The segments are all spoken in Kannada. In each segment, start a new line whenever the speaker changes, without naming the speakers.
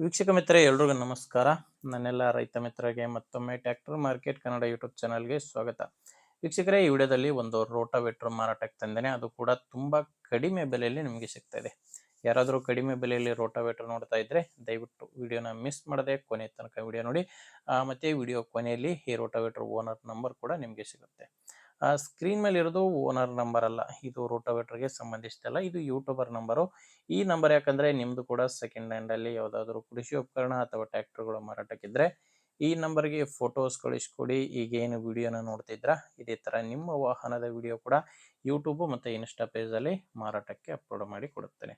ವೀಕ್ಷಕ ಮಿತ್ರರೇ ಎಲ್ರಿಗೂ ನಮಸ್ಕಾರ. ನನ್ನೆಲ್ಲ ರೈತ ಮಿತ್ರರಿಗೆ ಮತ್ತೊಮ್ಮೆ ಟ್ರ್ಯಾಕ್ಟರ್ ಮಾರ್ಕೆಟ್ ಕನ್ನಡ ಯೂಟ್ಯೂಬ್ ಚಾನಲ್ಗೆ ಸ್ವಾಗತ. ವೀಕ್ಷಕರೇ, ಈ ವಿಡಿಯೋದಲ್ಲಿ ಒಂದು ರೋಟಾವೇಟರ್ ಮಾರಾಟಕ್ಕೆ ತಂದೇನೆ. ಅದು ಕೂಡ ತುಂಬಾ ಕಡಿಮೆ ಬೆಲೆಯಲ್ಲಿ ನಿಮಗೆ ಸಿಗ್ತಾ ಇದೆ. ಯಾರಾದರೂ ಕಡಿಮೆ ಬೆಲೆಯಲ್ಲಿ ರೋಟಾವೇಟರ್ ನೋಡ್ತಾ ಇದ್ರೆ ದಯವಿಟ್ಟು ವಿಡಿಯೋನ ಮಿಸ್ ಮಾಡದೆ ಕೊನೆ ತನಕ ವಿಡಿಯೋ ನೋಡಿ. ಮತ್ತೆ ವಿಡಿಯೋ ಕೊನೆಯಲ್ಲಿ ಈ ರೋಟಾವೇಟರ್ ಓನರ್ ನಂಬರ್ ಕೂಡ ನಿಮಗೆ ಸಿಗುತ್ತೆ. ಸ್ಕ್ರೀನ್ ಮೇಲೆ ಇರೋದು ಓನರ್ ನಂಬರ್ ಅಲ್ಲ, ಇದು ರೋಟಾವೇಟರ್ಗೆ ಸಂಬಂಧಿಸಿದಲ್ಲ, ಇದು ಯೂಟ್ಯೂಬರ್ ನಂಬರು. ಈ ನಂಬರ್ ಯಾಕಂದ್ರೆ ನಿಮ್ದು ಕೂಡ ಸೆಕೆಂಡ್ ಹ್ಯಾಂಡ್ ಅಲ್ಲಿ ಯಾವುದಾದ್ರೂ ಕೃಷಿ ಉಪಕರಣ ಅಥವಾ ಟ್ರ್ಯಾಕ್ಟರ್ಗಳು ಮಾರಾಟಕ್ಕಿದ್ರೆ ಈ ನಂಬರ್ಗೆ ಫೋಟೋಸ್ ಕಳಿಸ್ಕೊಡಿ. ಈಗೇನು ವಿಡಿಯೋನ ನೋಡ್ತಿದ್ರ ಇದೇ ತರ ನಿಮ್ಮ ವಾಹನದ ವಿಡಿಯೋ ಕೂಡ ಯೂಟ್ಯೂಬ್ ಮತ್ತೆ ಇನ್ಸ್ಟಾ ಪೇಜ್ ಅಲ್ಲಿ ಮಾರಾಟಕ್ಕೆ ಅಪ್ಲೋಡ್ ಮಾಡಿ ಕೊಡುತ್ತೇನೆ.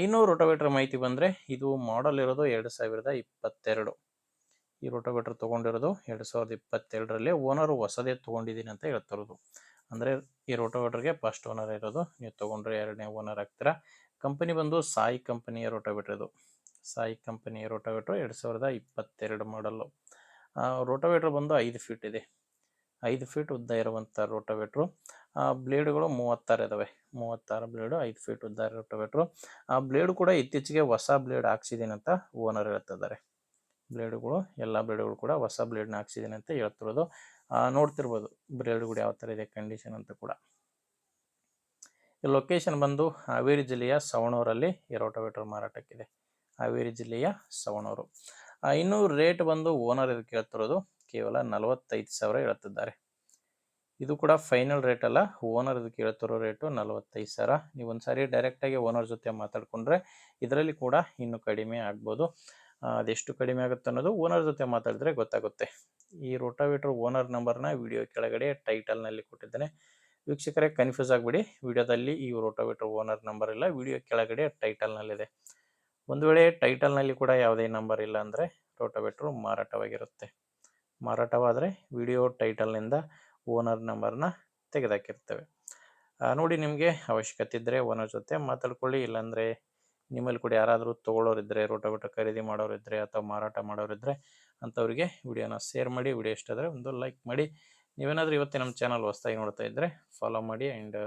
ಇನ್ನು ರೋಟಾವೇಟರ್ ಮಾಹಿತಿ ಬಂದ್ರೆ ಇದು ಮಾಡೆಲ್ ಇರೋದು 2022. ಈ ರೋಟೋವೇಟರ್ ತೊಗೊಂಡಿರೋದು 2022ರಲ್ಲಿ. ಓನರ್ ಹೊಸದೇ ತೊಗೊಂಡಿದ್ದೀನಿ ಅಂತ ಹೇಳ್ತಿರೋದು. ಅಂದರೆ ಈ ರೋಟೋವೇಟರ್ಗೆ ಫಸ್ಟ್ ಓನರ್ ಇರೋದು. ನೀವು ತೊಗೊಂಡ್ರೆ ಎರಡನೇ ಓನರ್ ಆಗ್ತೀರಾ. ಕಂಪನಿ ಬಂದು ಸಾಯಿ ಕಂಪನಿಯ ರೋಟೋವೇಟರ್ ಇದು. ಸಾಯಿ ಕಂಪನಿಯ ರೋಟೋವೇಟರ್ 2022 ಮಾಡಲ್ಲು. ರೋಟೋವೇಟರ್ ಬಂದು 5 ಫೀಟ್ ಇದೆ. 5 ಫೀಟ್ ಉದ್ದ ಇರುವಂಥ ರೋಟೋವೇಟ್ರು. ಬ್ಲೇಡ್ಗಳು 36 ಇದಾವೆ. 36 ಬ್ಲೇಡು, 5 ಫೀಟ್ ಉದ್ದ ರೋಟೋವೇಟ್ರು. ಆ ಬ್ಲೇಡ್ ಕೂಡ ಇತ್ತೀಚೆಗೆ ಹೊಸ ಬ್ಲೇಡ್ ಹಾಕ್ಸಿದ್ದೀನಿ ಅಂತ ಓನರ್ ಹೇಳ್ತಿದ್ದಾರೆ. ಬ್ಲೇಡ್ಗಳು ಎಲ್ಲ ಬ್ಲೇಡ್ಗಳು ಕೂಡ ಹೊಸ ಬ್ಲೇಡ್ನ ಹಾಕ್ಸಿದ್ದೀನಿ ಅಂತ ಹೇಳ್ತಿರೋದು. ನೋಡ್ತಿರ್ಬೋದು ಬ್ಲೇಡ್ಗಳು ಯಾವ ಥರ ಇದೆ ಕಂಡೀಷನ್ ಅಂತ ಕೂಡ. ಈ ಲೊಕೇಶನ್ ಬಂದು ಹಾವೇರಿ ಜಿಲ್ಲೆಯ ಸವಣೂರಲ್ಲಿ ಈ ರೋಟೋವೇಟರ್ ಮಾರಾಟಕ್ಕಿದೆ. ಹಾವೇರಿ ಜಿಲ್ಲೆಯ ಸವಣೂರು. ಇನ್ನು ರೇಟ್ ಬಂದು ಓನರ್ ಇದಕ್ಕೆ ಹೇಳ್ತಿರೋದು ಕೇವಲ 45,000 ಹೇಳ್ತಿದ್ದಾರೆ. ಇದು ಕೂಡ ಫೈನಲ್ ರೇಟ್ ಅಲ್ಲ, ಓನರ್ ಇದಕ್ಕೆ ಹೇಳ್ತಿರೋ ರೇಟು 45,000. ನೀವು ಒಂದ್ಸಾರಿ ಡೈರೆಕ್ಟಾಗಿ ಓನರ್ ಜೊತೆ ಮಾತಾಡ್ಕೊಂಡ್ರೆ ಇದರಲ್ಲಿ ಕೂಡ ಇನ್ನೂ ಕಡಿಮೆ ಆಗ್ಬೋದು. ಅದೆಷ್ಟು ಕಡಿಮೆ ಆಗುತ್ತೆ ಅನ್ನೋದು ಓನರ್ ಜೊತೆ ಮಾತಾಡಿದ್ರೆ ಗೊತ್ತಾಗುತ್ತೆ. ಈ ರೋಟಾವೇಟರ್ ಓನರ್ ನಂಬರ್ನ ವಿಡಿಯೋ ಕೆಳಗಡೆ ಟೈಟಲ್ನಲ್ಲಿ ಕೊಟ್ಟಿದ್ದೇನೆ. ವೀಕ್ಷಕರೇ, ಕನ್ಫ್ಯೂಸ್ ಆಗಿಬಿಡಿ. ವಿಡಿಯೋದಲ್ಲಿ ಈ ರೋಟಾವೇಟರ್ ಓನರ್ ನಂಬರ್ ಇಲ್ಲ, ವಿಡಿಯೋ ಕೆಳಗಡೆ ಟೈಟಲ್ನಲ್ಲಿದೆ. ಒಂದು ವೇಳೆ ಟೈಟಲ್ನಲ್ಲಿ ಕೂಡ ಯಾವುದೇ ನಂಬರ್ ಇಲ್ಲ ಅಂದರೆ ರೋಟಾವೇಟರ್ ಮಾರಾಟವಾಗಿರುತ್ತೆ. ಮಾರಾಟವಾದರೆ ವಿಡಿಯೋ ಟೈಟಲ್ನಿಂದ ಓನರ್ ನಂಬರ್ನ ತೆಗೆದಾಕಿರ್ತೇವೆ. ನೋಡಿ, ನಿಮಗೆ ಅವಶ್ಯಕತೆ ಇದ್ದರೆ ಓನರ್ ಜೊತೆ ಮಾತಾಡ್ಕೊಳ್ಳಿ. ಇಲ್ಲಾಂದರೆ ನಿಮ್ಮಲ್ಲಿ ಕೂಡ ಯಾರಾದರೂ ತೊಗೊಳ್ಳೋರಿದ್ದರೆ, ರೋಟಾವೇಟರ್ ಖರೀದಿ ಮಾಡೋರಿದ್ದರೆ ಅಥವಾ ಮಾರಾಟ ಮಾಡೋರಿದ್ದರೆ ಅಂಥವ್ರಿಗೆ ವಿಡಿಯೋನ ಶೇರ್ ಮಾಡಿ. ವಿಡಿಯೋ ಇಷ್ಟ ಆದರೆ ಒಂದು ಲೈಕ್ ಮಾಡಿ. ನೀವೇನಾದರೂ ಇವತ್ತೇ ನಮ್ಮ ಚಾನಲ್ ಹೊಸದಾಗಿ ನೋಡ್ತಾ ಇದ್ದರೆ ಫಾಲೋ ಮಾಡಿ ಆ್ಯಂಡ್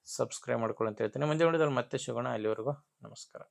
ಸಬ್ಸ್ಕ್ರೈಬ್ ಮಾಡ್ಕೊಳ್ಳಿ ಅಂತ ಹೇಳ್ತೀನಿ. ಮುಂದೆ ನೋಡಿದ್ರೆ ಮತ್ತೆ ಸಿಗೋಣ. ಅಲ್ಲಿವರೆಗೂ ನಮಸ್ಕಾರ.